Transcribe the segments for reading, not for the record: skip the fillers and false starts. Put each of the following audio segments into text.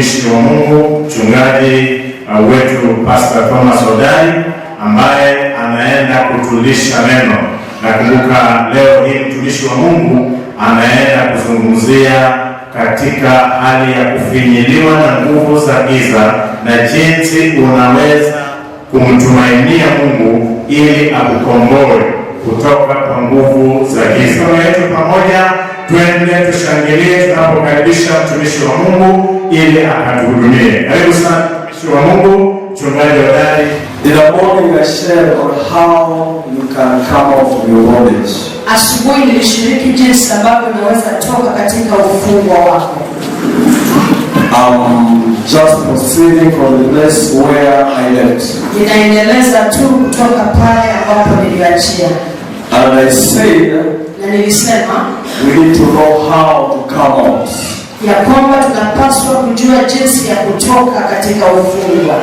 mtumishi wa Mungu, mchungaji wetu Pastor Thomas Odari, ambaye anaenda kutulisha neno. Nakumbuka leo hii mtumishi wa Mungu anaenda kuzungumzia katika hali ya kufinyiliwa na nguvu za giza na jinsi unaweza kumtumainia Mungu ili akukomboe kutoka kwa nguvu za giza. Wetu pamoja twende tushangilie tunapokaribisha mtumishi wa Mungu ili akatuhudumie. Karibu sana mtumishi wa Mungu, mchungaji Odari. In the morning I shared on how you can come out from your bondage. Asubuhi nilishiriki jinsi ambavyo unaweza toka katika ufungwa wako. Just proceeding from the place where I left. Ninaendeleza tu kutoka pale ambapo niliachia. And I said, na nilisema, we need to know how to come out. Ya kwamba tunapaswa kujua jinsi ya kutoka katika ufungwa.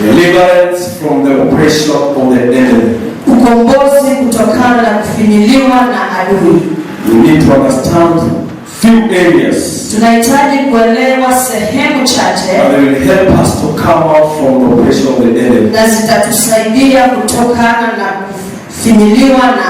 Deliverance from the oppression of the enemy. Ukombozi kutokana na kufinyiliwa na adui. We need to understand few areas. Tunahitaji kuelewa sehemu chache. And they will help us to come out from the oppression of the enemy. Na zitatusaidia kutokana na kufinyiliwa na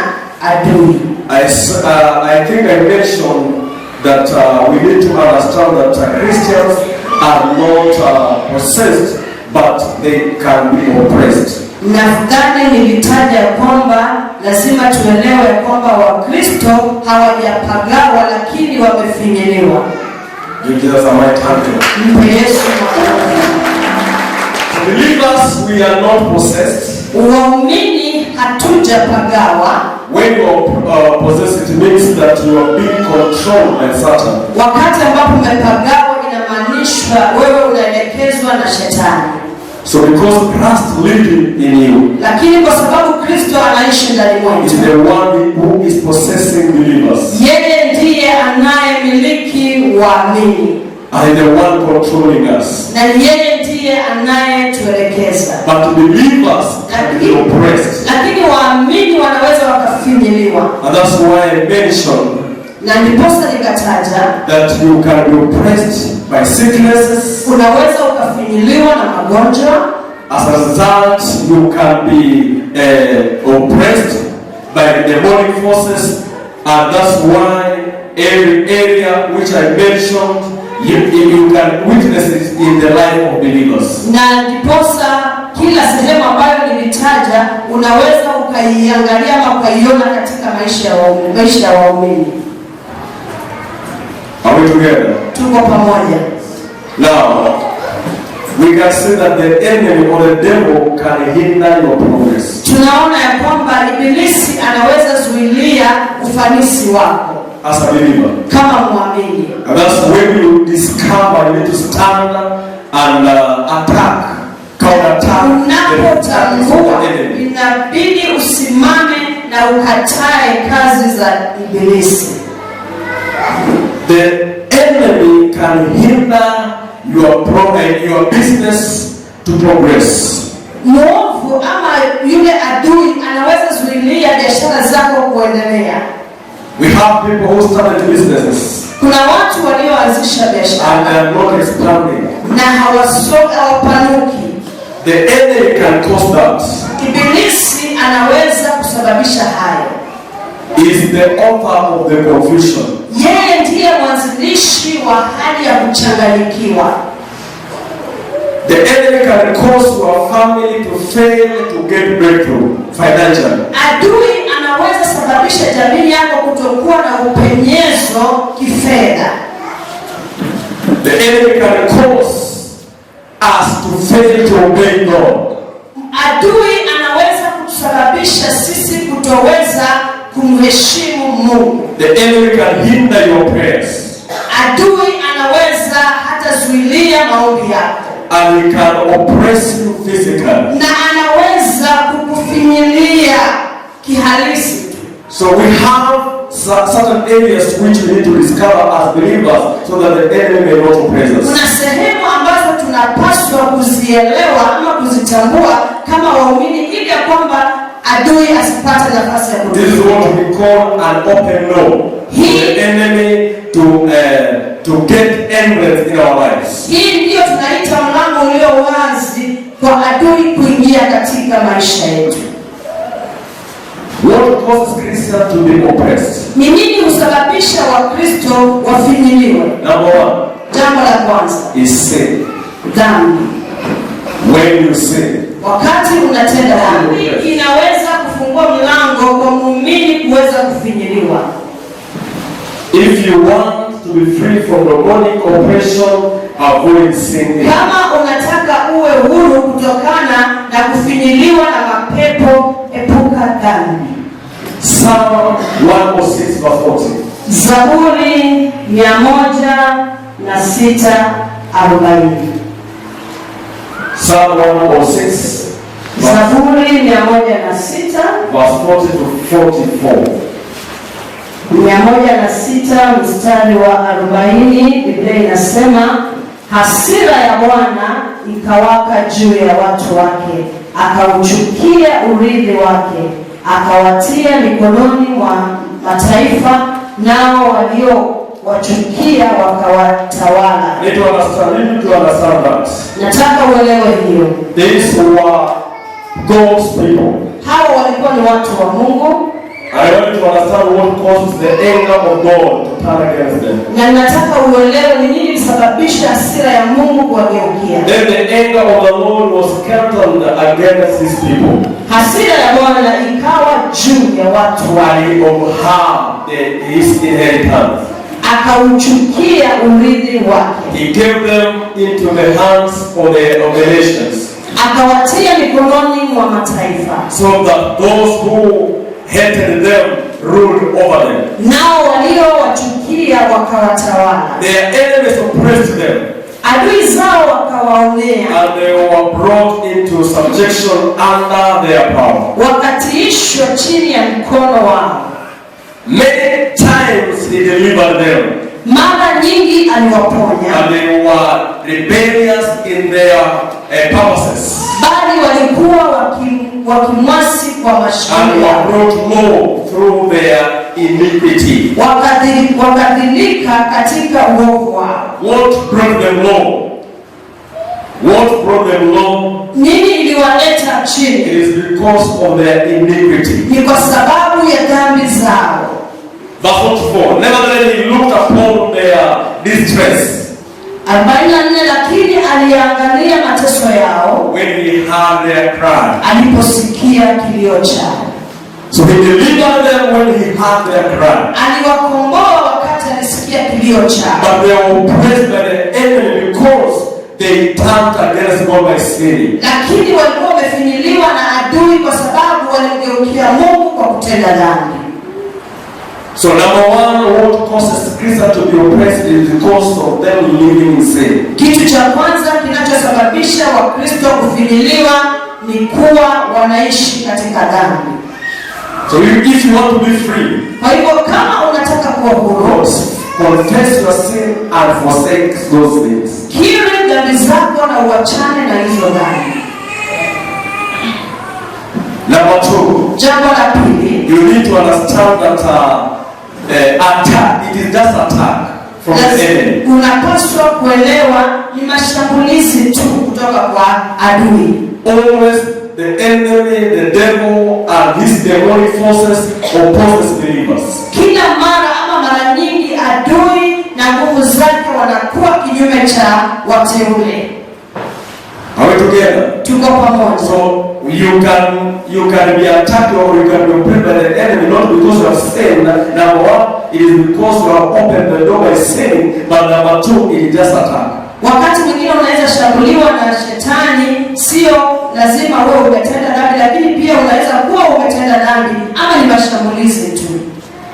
adui. I think I mentioned that we need to understand that Christians are not possessed, but they can be oppressed. Nadhani nilitaja kwamba lazima tuelewe kwamba Wakristo hawajapagawa lakini wamefinyiliwa. Mpe Yesu makofi. Believers, we are not possessed. Waumini hatujapagawa. When you are possessed, it means that you are being controlled by Satan. Wakati ambapo umepagawa inamaanisha wewe unaelekezwa na shetani. So because Christ living in you, lakini kwa sababu Kristo anaishi ndani mwetu, is the one who is possessing believers. Yeye ndiye anayemiliki waamini. And the one controlling us. Na yeye ndiye anayetuelekeza. But believers can be oppressed. Lakini waamini wanaweza wakafinyiliwa. And that's why I mentioned na ndiposa nikataja that you can be oppressed by sicknesses. Unaweza ukafinyiliwa na magonjwa. As a result, you can be oppressed by demonic forces. And that's why every area which I mentioned, you can witness it in the life of believers. Na ndiposa kila sehemu ambayo nilitaja unaweza ukaiangalia ama ukaiona katika maisha ya waumini. Are we together? Tuko pamoja. Now, we can see that the enemy or the devil can hinder your progress. Tunaona ya kwamba ibilisi anaweza zuilia ufanisi wako. As a believer. Kama muamini. And that's when you discover you need to stand and attack, counter-attack. Unapotambua inabidi usimame na ukatae kazi za ibilisi. The enemy can hinder your business to progress. Mwovu ama yule adui anaweza zuilia biashara zako kuendelea. We have people who started businesses. Kuna watu walioanzisha biashara. And they are not expanding. Na hawapanuki. The enemy can cause that. Ibilisi anaweza kusababisha hayo. Is the author of the confusion. Yeye ndiye mwanzilishi wa hali ya kuchanganyikiwa. The enemy can cause your family to fail to get breakthrough financially. Adui anaweza sababisha jamii yako kutokuwa na upenyezo kifedha. The enemy can cause us to fail to obey God. Adui anaweza kusababisha sisi kutoweza kumheshimu Mungu. The enemy can hinder your prayers. Adui anaweza hata zuilia maombi yako. And he can oppress you physically. Na anaweza kukufinyilia kihalisi. So we have certain areas which we need to discover as believers so that the enemy may not oppress us. Kuna sehemu ambazo tunapaswa kuzielewa ama kuzitambua kama waumini ili ya kwamba adui asipate nafasi ya kutufikia. This is what we call an open door. The enemy to to get entrance in our lives. Hii ndio tunaita mlango ulio wazi kwa adui kuingia katika maisha yetu. What causes Christians to be oppressed? Ni nini husababisha Wakristo wafinyiliwe? Number one. Jambo la kwanza is sin. Dhambi. When you sin, wakati unatenda dhambi, inaweza kufungua mlango kwa muumini kuweza kufinyiliwa. If you want to be free from demonic oppression, avoid sin. Kama unataka uwe huru kutokana na kufinyiliwa na mapepo, epuka dhambi. Psalm 106 verse 40. Zaburi 106:40. Psalm 106 Zaburi 106 verse 40 to 44. 106 mstari wa 40, Biblia inasema, hasira ya Bwana ikawaka juu ya watu wake, akauchukia urithi wake, akawatia mikononi mwa mataifa, nao waliowachukia wakawatawala. Need to understand that. Nataka uelewe hiyo. These were God's people. Hao walikuwa ni watu wa Mungu. I want to understand what causes the anger of God to turn against them. Na nataka uelewe ni nini sababisha hasira ya Mungu kuwageukia. Then the anger of the Lord was kindled against his people. Hasira ya Bwana ikawa juu ya watu wake, of his inheritance. Akauchukia urithi wake. He gave them into the hands of the nations. Akawatia mikononi mwa mataifa. So that those who hated them ruled over them. Nao waliowachukia wakawatawala. Their enemies oppressed them. Adui zao wakawaonea. And they were brought into subjection under their power. Wakatiishwa chini ya mkono wao. Many times he delivered them. Mara nyingi aliwaponya. And they were rebellious in their purposes. Bali walikuwa wakimwasi kwa mashauri. And were brought low through their iniquity. Wakadhilika katika uovu wao. What brought them low? What brought them low? Nini iliwaleta chini? It is because of their iniquity. Ni kwa sababu ya dhambi zao. Verse 44. Nevertheless he looked upon their distress. 44, lakini aliangalia mateso yao. When he heard their cry. Aliposikia kilio chao. So he delivered them when he heard their cry. Aliwakomboa wakati alisikia kilio chao. But they were oppressed by the enemy because they turned against God by sinning. Lakini walikuwa wamefinyiliwa na adui kwa sababu walimgeukia Mungu kwa kutenda dhambi. So number one, what causes Christians to be oppressed is because of them living in sin. Kitu cha kwanza kinachosababisha Wakristo kufinyiliwa ni kuwa wanaishi katika dhambi. So if you want to be free, kwa hivyo kama unataka kuwa huru, confess your sin and forsake those things. Kiri dhambi zako na uachane na hizo dhambi. Number two, jambo la pili, you need to understand that attack, it is just attack from the enemy. Unapaswa kuelewa ni mashambulizi tu kutoka kwa adui. Always the enemy, the devil and his demonic forces oppose believers. Kila mara nyingi adui na nguvu zake wanakuwa kinyume cha wateule. Are we together? Tuko pamoja. So you can be attacked or you can be oppressed by the enemy not because you have sinned. Number one, it is because you have opened the door by sinning. But number two, it is just attack. Wakati mwingine unaweza shambuliwa na shetani, sio lazima wewe umetenda dhambi, lakini pia unaweza kuwa umetenda dhambi ama ni mashambulizi tu.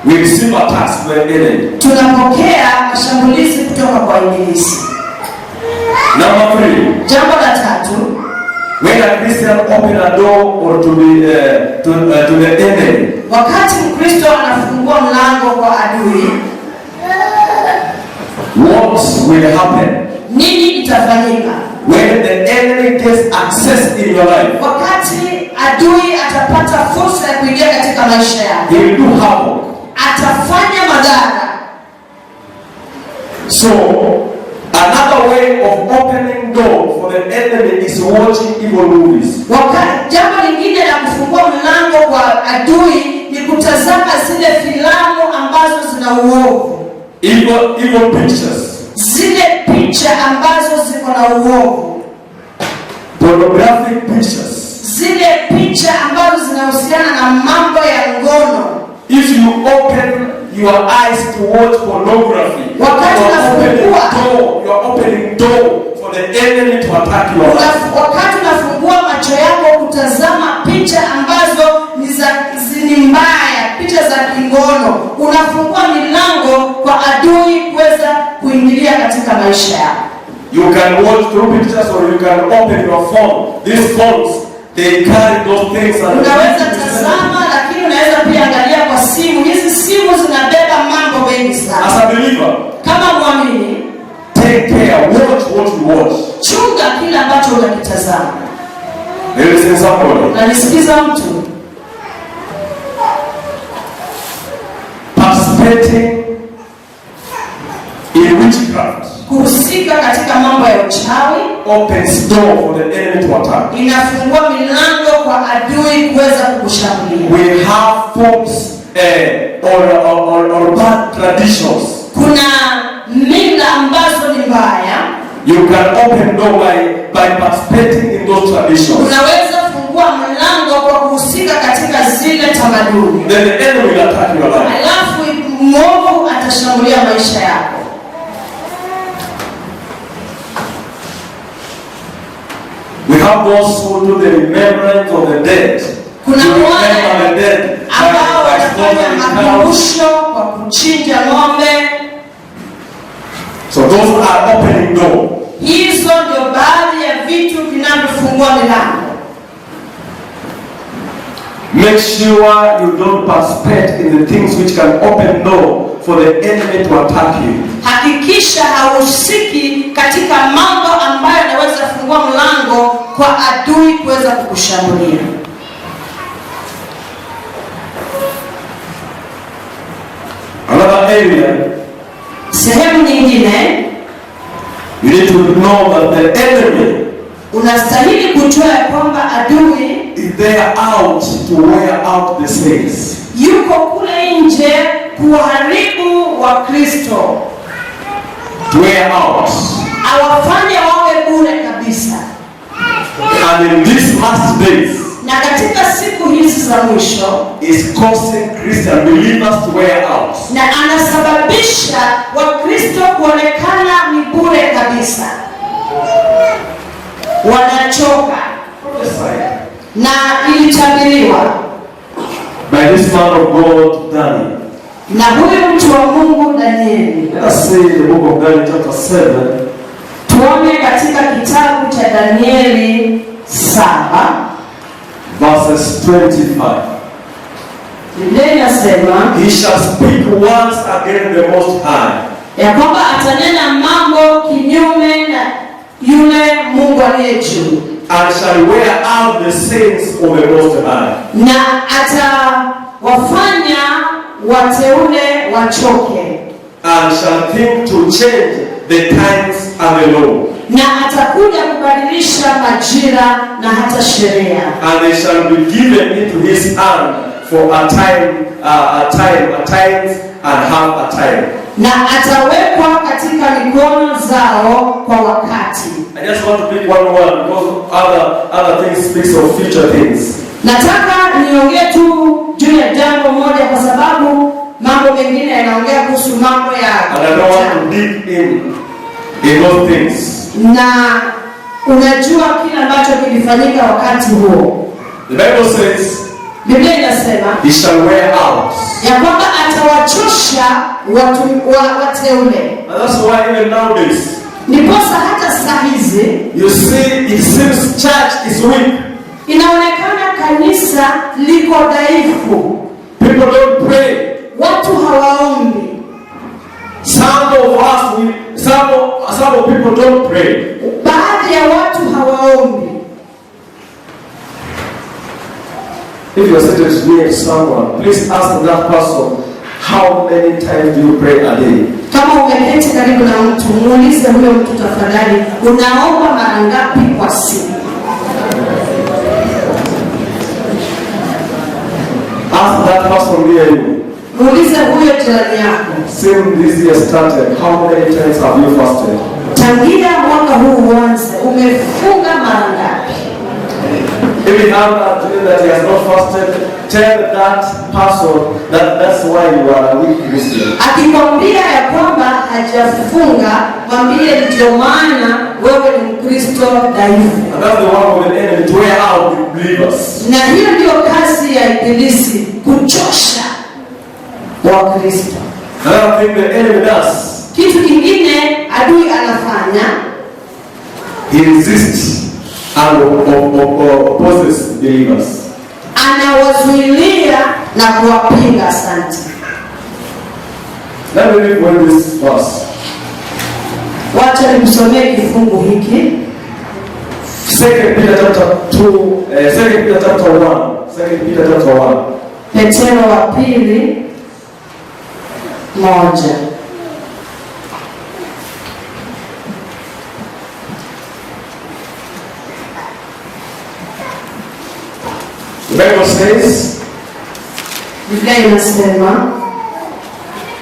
We receive attacks from the enemy. Tunapokea mashambulizi kutoka kwa ibilisi. Number three. Jambo la tatu, when a Christian open a door or to the enemy. Wakati Mkristo anafungua mlango kwa adui, what will happen? Nini itafanyika? When the enemy gets access in your life. Wakati adui atapata fursa ya kuingia katika maisha yako. He will do havoc. Atafanya madhara. So another way of opening door for the enemy is watching evil movies. Jambo lingine la kufungua mlango kwa adui ni kutazama zile filamu ambazo zina uovu. Evil pictures. Zile picha ambazo ziko na uovu. Pornographic pictures. Zile picha ambazo zinahusiana na mambo ya ngono. If you open your eyes to watch pornography, you are opening door for the enemy to attack your life. Wakati unafungua macho yako kutazama picha ambazo ni mbaya, picha za kingono, unafungua milango kwa adui kuweza kuingilia katika maisha yako. You can watch through pictures or you can open your phone. These phones, they carry those things. Unaweza tazama, lakini unaweza pia angalia kwa simu. Hizi simu zinabeba mambo mengi sana. As a believer, kama muamini, take care, watch what you watch. Chunga kile ambacho unakitazama. There is somebody. Na nisikiza mtu. Participating in witchcraft. Kuhusika katika mambo ya uchawi opens door for the enemy to attack. Inafungua milango kwa adui kuweza kukushambulia. We have folks or bad traditions. Kuna mila ambazo ni mbaya. You can open door by participating in those traditions. Unaweza fungua mlango kwa kuhusika katika zile tamaduni. Then the enemy will attack your life. Alafu mwovu atashambulia maisha yako. We have those who do the remembrance of the dead. Kuna wale ambao wanafanya makumbusho kwa kuchinja ng'ombe. So those are opening door. Hizo ndio baadhi ya vitu vinavyofungua milango. Make sure you don't participate in the things which can open door for the enemy to attack you. Hakikisha hauhusiki katika mambo ambayo yanaweza kufungua mlango kwa adui kuweza kukushambulia. Another area, sehemu nyingine, you need to know that the enemy, unastahili kujua kwamba adui is there out to wear out the saints. Yuko kule nje kuharibu Wakristo. To wear out. Awafanye wawe bure kabisa. And in these last days, na katika siku hizi za mwisho, is causing Christian believers to wear out. Na anasababisha Wakristo kuonekana ni bure kabisa. Wanachoka. Na ilitabiriwa by this man of God, Daniel. Na huyu mtu wa Mungu Danieli. Let us say the book of Daniel chapter 7. Tuone katika kitabu cha Danieli 7 verses 25. Biblia inasema, he shall speak once against the Most High. Ya kwamba atanena mambo kinyume na yule Mungu aliye juu. And shall wear out the saints of the Most High. Na atawafanya wateule wachoke. And shall think to change the times and the law. Na atakuja kubadilisha majira na hata sheria. And they shall be given into his hand for a time, and half a time. Na atawekwa katika mikono zao kwa wakati. I just want to pick one word because other things speaks of future things. Nataka niongee tu juu ya jambo moja kwa sababu mambo mengine yanaongea kuhusu mambo ya. And I don't want to dig in those things. Na unajua kile ambacho kilifanyika wakati huo. The Bible says, Biblia inasema, he shall wear out. Ya kwamba atawachosha wateule. And that's why even nowadays, ndiposa hata saa hizi, you see, it seems church is weak. Inaonekana kanisa liko dhaifu. People don't pray. Watu hawaombi. Some of people don't pray. Baadhi ya watu hawaombi. If you are sitting near someone, please ask that person, how many times do you pray a day? Kama umeketi karibu na mtu, muulize huyo mtu tafadhali, unaomba mara ngapi kwa siku? Ask that person near you. Muulize huyo jirani yako. Since this year started, how many times have you fasted? Tangia mwaka huu uanze, umefunga mara ngapi? If you have that he has not fasted, tell that person that's why you are a weak Christian. Akikwambia ya kwamba hajafunga, mwambie ndio maana wewe ni Mkristo dhaifu. And that's the one of the enemy to wear out the believers. Na hiyo ndio kazi ya Ibilisi, kuchosha Wakristo. Another thing the enemy does, kitu kingine adui anafanya, he resists and opposes believers. Anawazuilia na kuwapinga. Asante. Let me read this verse. Wacha nikusomee kifungu hiki. 2 Peter chapter 1. Petero wa pili 1. The Bible says, Biblia inasema,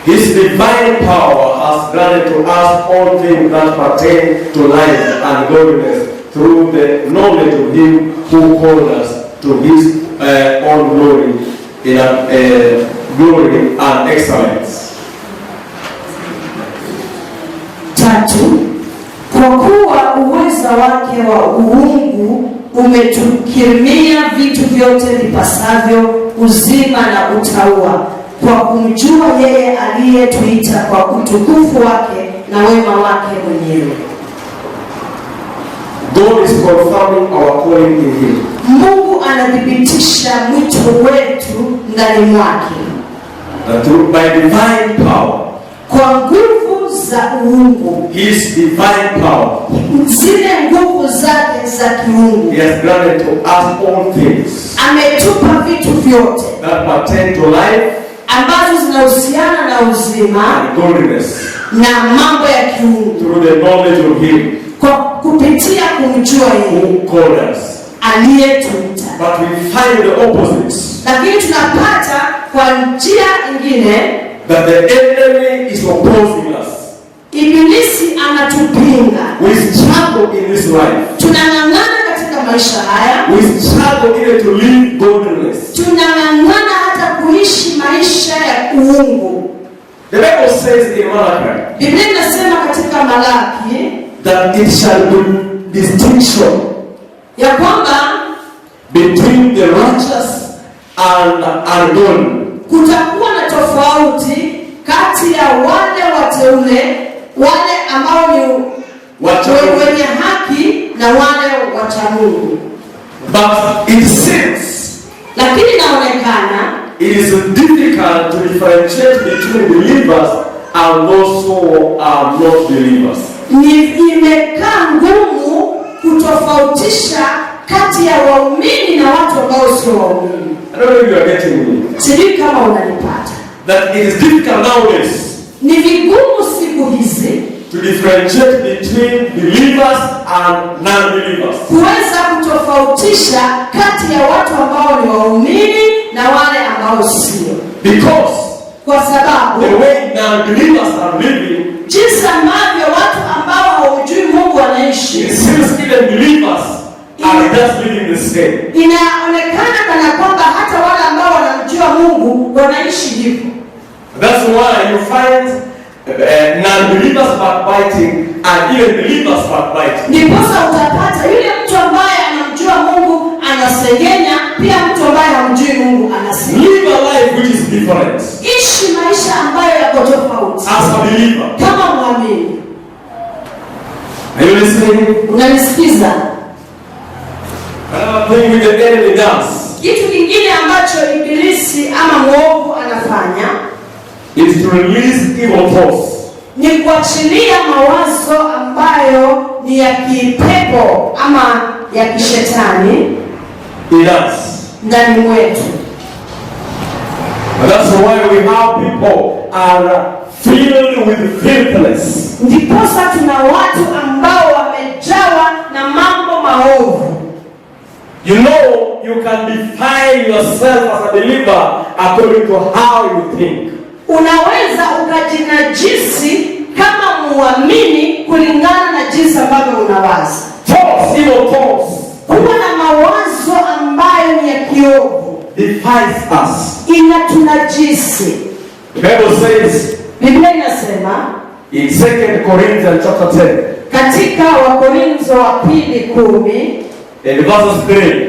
His divine power has granted to us all things that pertain to life and godliness through the knowledge of Him who called us to His own glory in glory and excellence. 3. Kwa kuwa uweza wake wa uungu umetukirimia vitu vyote vipasavyo uzima na utauwa, kwa kumjua yeye aliyetuita kwa utukufu wake na wema wake mwenyewe. God is confirming our calling in Him. Mungu anathibitisha mwito wetu ndani mwake. That by divine power, kwa nguvu za uungu, His divine power, zile nguvu zake za kiungu, He has granted to us all things, ametupa vitu vyote that pertain to life, ambazo zinahusiana na uzima and godliness, na mambo ya kiungu, through the knowledge of Him kwa kupitia kumjua yeye who called us. aliyetuita. But we find the opposite, Lakini tunapata kwa njia nyingine that the enemy is opposing us. Ibilisi anatupinga. We struggle in this life. Tunang'ang'ana katika maisha haya. We struggle even to live godliness. Tunang'ang'ana hata kuishi maisha ya uungu. The Bible says in Malachi, Biblia inasema katika Malaki, that it shall be distinction ya kwamba between the righteous and ungodly. Kutakuwa na tofauti kati ya wale wateule, wale ambao ni wenye haki na wale wacha Mungu. But it seems, lakini inaonekana, it is difficult to differentiate between believers and those who are not believers. Imekaa ngumu kutofautisha kati ya waumini na watu ambao sio waumini. I don't know if you are getting me. Sijui kama unanipata. That it is difficult nowadays, ni vigumu siku hizi, to differentiate between believers and non-believers. Kuweza kutofautisha kati ya watu ambao ni waumini na wale ambao sio. Because kwa sababu the way non-believers are living, jinsi ambavyo watu ambao hawajui Mungu wanaishi, it seems even believers are just living the same. Inaonekana kana kwamba hata wale ambao wanamjua Mungu wanaishi hivyo. That's why you find non-believers backbiting and even believers backbiting. Ndiposa utapata yule mtu ambaye anamjua Mungu anasengenya, pia mtu ambaye hamjui Mungu anasengenya. Live a life which is different. Ishi maisha ambayo yako tofauti. As a believer. Kama muamini. Are you listening? Unanisikiza? Another thing which the enemy does, kitu kingine ambacho Ibilisi ama mwovu anafanya, is to release evil thoughts, ni kuachilia mawazo ambayo ni ya kipepo ama ya kishetani in us. ndani mwetu. And that's why we have people are filled with filthiness. Ndiposa tuna watu ambao wamejawa na mambo maovu. You know, you can define yourself as a believer according to how you think. Unaweza ukajinajisi kama muamini kulingana na jinsi ambavyo unawaza. Thoughts, evil thoughts. Kuwa na mawazo ambayo ni ya kiovu defines us. Inatunajisi. The Bible says, Biblia inasema in 2 Corinthians chapter 10, katika Wakorintho wa pili 10, in verses 3,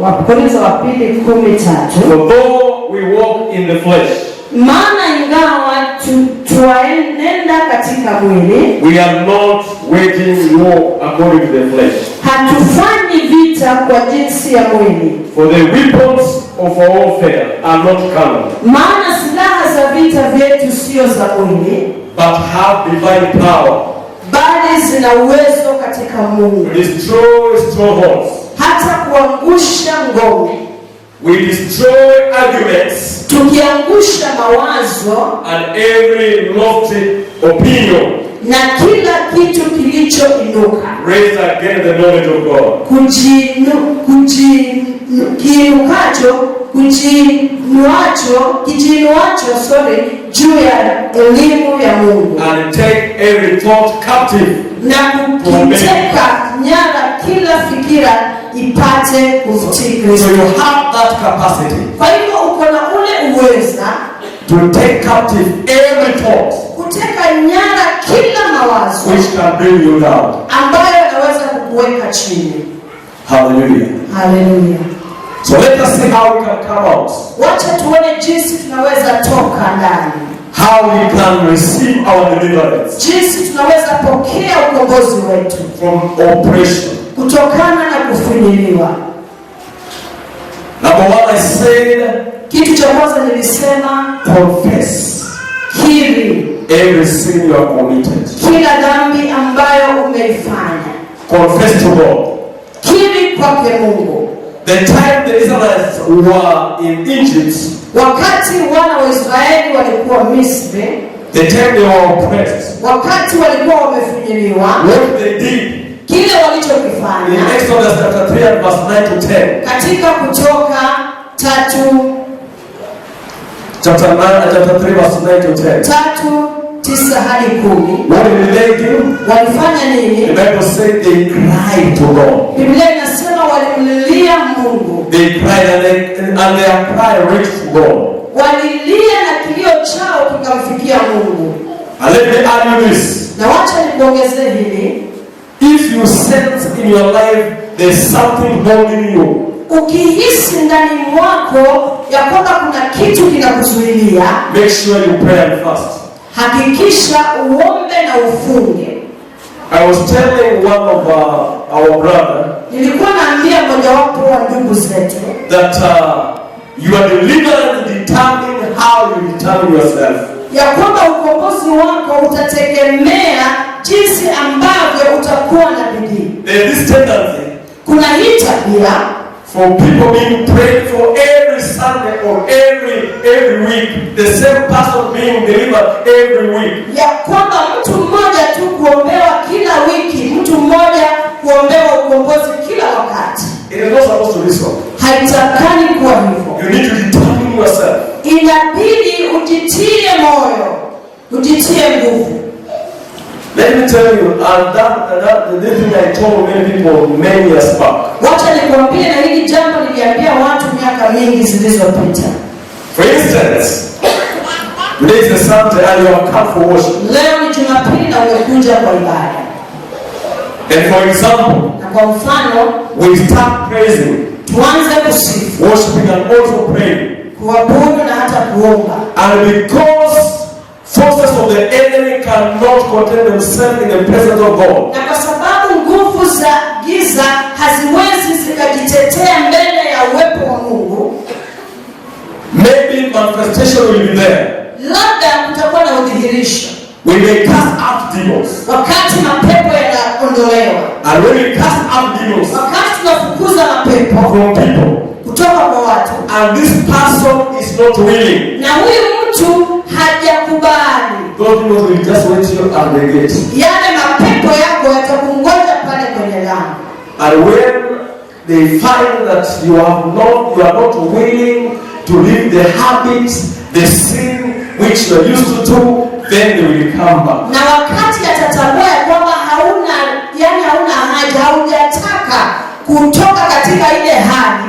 Wakorintho wa pili 13, for though we walk in the flesh, maana ingawa twaenenda katika mwili, we are not waging war according to the flesh. Hatufanyi vita kwa jinsi ya mwili. For the weapons of our warfare are not carnal, maana silaha za vita vyetu sio za mwili, but have divine power, bali zina uwezo katika Mungu to destroy strongholds. Hata kuangusha ngome. We destroy arguments, tukiangusha mawazo, and every lofty opinion, na kila kitu kilichoinuka raised against the knowledge of God, kijinuacho juu ya elimu ya Mungu, and take every thought captive, na kukiteka nyara kila fikira ipate kumtii Kristo. So you have that capacity. Kwa hivyo uko na ule uweza to take captive every thought, kuteka nyara kila mawazo, which can bring you down, ambayo yanaweza kukuweka chini. Hallelujah. Hallelujah. So let us see how we can come out. Wacha tuone jinsi tunaweza toka ndani. How we can receive our deliverance. Jinsi tunaweza pokea ukombozi wetu from oppression. Kutokana na kufinyiliwa. Number one, I said, kitu cha kwanza nilisema, confess. Kiri every sin you have committed. Kila dhambi ambayo umeifanya. Confess to God. Kiri kwake Mungu. The time the Israelites were in Egypt, wakati wana wa Israeli walikuwa Misri, the time they were oppressed, wakati walikuwa wamefinyiliwa, what they did, kile walichokifanya, in Exodus chapter 3 and verse 9 to 10, katika Kutoka 3 chapter 3 verse 9 to 10, 3:9 hadi 10. what did they do? Walifanya nini? The Bible said they cried to God. Biblia inasema walimlilia Mungu. They cried and their cry reached God. Walilia na kilio chao kikamfikia Mungu. And let me add you this. Na wacha nikuongezee hili. If you sense in your life there's something holding you, ukihisi ndani mwako ya kwamba kuna kitu kinakuzuilia, make sure you pray and fast. Hakikisha uombe na ufunge. I was telling one of our brother, nilikuwa naambia mmoja wapo wa ndugu zetu, that your deliverance determine how you determine yourself. Ya kwamba ukombozi wako utategemea jinsi ambavyo utakuwa na bidii. There is this tendency, kuna hii tabia, for people being prayed for every Sunday or every week, the same person being delivered every week. Ya kwamba mtu mmoja tu kuombewa kila wiki, mtu mmoja kuombewa ukombozi kila wakati. It is not supposed to be so. Haitakani kuwa hivyo. You need to determine yourself. Inabidi ujitie moyo, ujitie nguvu. Let me tell you, and that the thing I told many people many years back. Wacha nikwambie, na hili jambo niliambia watu miaka mingi zilizopita. For instance, today is a Sunday and you have come for worship. Leo ni Jumapili na umekuja kwa ibada. And for example, na kwa mfano, we start praising, tuanze kusifu, worshiping and also praying, kuabudu na hata kuomba. And because forces of the enemy cannot contain themselves in the presence of God, na kwa sababu nguvu za giza haziwezi zikajitetea mbele ya uwepo wa Mungu, maybe manifestation will be there. Labda kutakuwa na udhihirisho. We may cast out demons. Wakati mapepo yanaondolewa. And when we cast out demons, wakati tunafukuza mapepo from people, kutoka kwa watu, and this person is not willing, na huyu mtu hajakubali, those people will just wait you at the gate. yale mapepo yako yatakungoja pale kwenye lango. And when they find that you are not willing to leave the habits, the sin which you are used to do, then they will come back. Na wakati atatambua kwamba hauna haja, haujataka kutoka katika ile hali,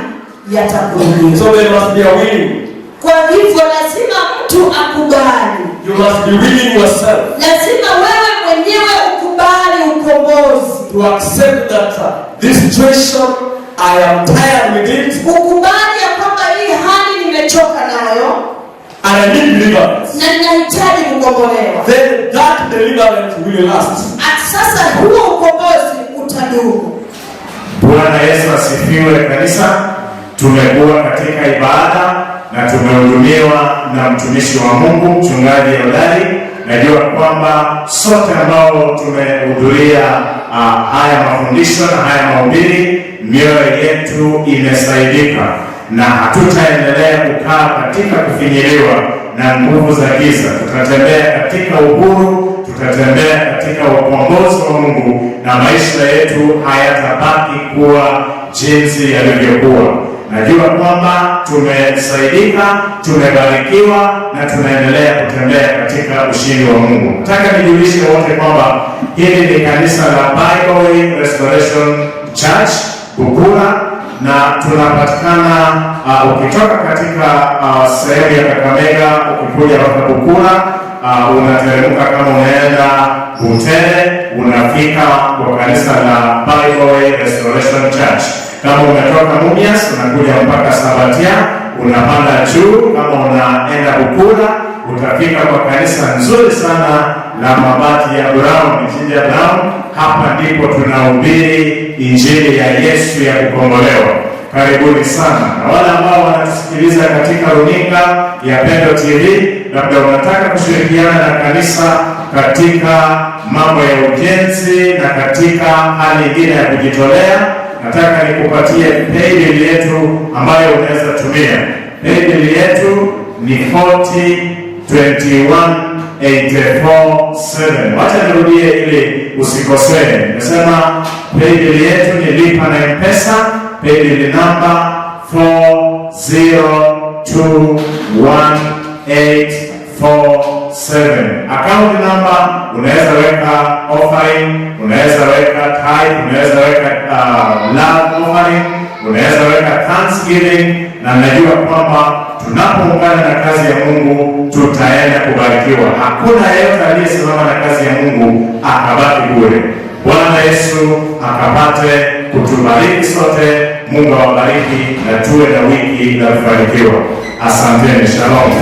yatakurudi. So there must be a willing. Kwa hivyo lazima mtu akubali. You must be willing yourself. Lazima wewe mwenyewe ukubali ukombozi. To accept that this situation, I am tired with it. Ukubali ya kwamba hii hali nimechoka nayo, and I need deliverance. Na ninahitaji kukombolewa. Then that deliverance will last. Sasa huo ukombozi utadumu. Bwana Yesu asifiwe kanisa. Tumekuwa katika ibada na tumehudumiwa na mtumishi wa Mungu mchungaji hodari. Najua kwamba sote ambao tumehudhuria haya mafundisho na haya mahubiri, mioyo yetu imesaidika na hatutaendelea kukaa katika kufinyiliwa na nguvu za giza. Tutatembea katika uhuru, tutatembea katika ukombozi wa Mungu, na maisha yetu hayatabaki kuwa jinsi yalivyokuwa. Najua kwamba tumesaidika, tumebarikiwa na tunaendelea kutembea katika ushindi wa Mungu. Nataka nijulishe wote kwamba hili ni kanisa la Bible Restoration Church Bukura, na tunapatikana ukitoka katika sehemu ya Kakamega ukikuja mpaka Bukura, unateremka kama unaenda Butere, unafika kwa kanisa la Bible Restoration Church. Kama umetoka Mumias unakuja mpaka Sabatia, unapanda juu, kama unaenda Bukura utafika kwa kanisa nzuri sana la mabati ya Brown, injili ya Brown. Hapa ndipo tunahubiri injili ya Yesu ya kukombolewa. Karibuni sana. Na wale ambao wanatusikiliza katika runinga ya Pendo TV, labda unataka kushirikiana na kanisa katika mambo ya ujenzi na katika hali nyingine ya kujitolea, nataka nikupatie paybill yetu ambayo unaweza tumia. Paybill yetu ni 40218447. Wacha nirudie ili usikosee. Nimesema paybill yetu ni lipa na M-Pesa, paybill number 40218447. Account number unaweza weka offering, unaweza weka tithe, unaweza weka love offering, unaweza weka thanksgiving, na najua kwamba tunapoungana na kazi ya Mungu tutaenda kubarikiwa. Hakuna yeyote aliyesimama na kazi ya Mungu akabaki bure. Bwana Yesu akapate kutubariki sote. Mungu awabariki na tuwe na wiki la kufanikiwa. Asanteni. Shalom.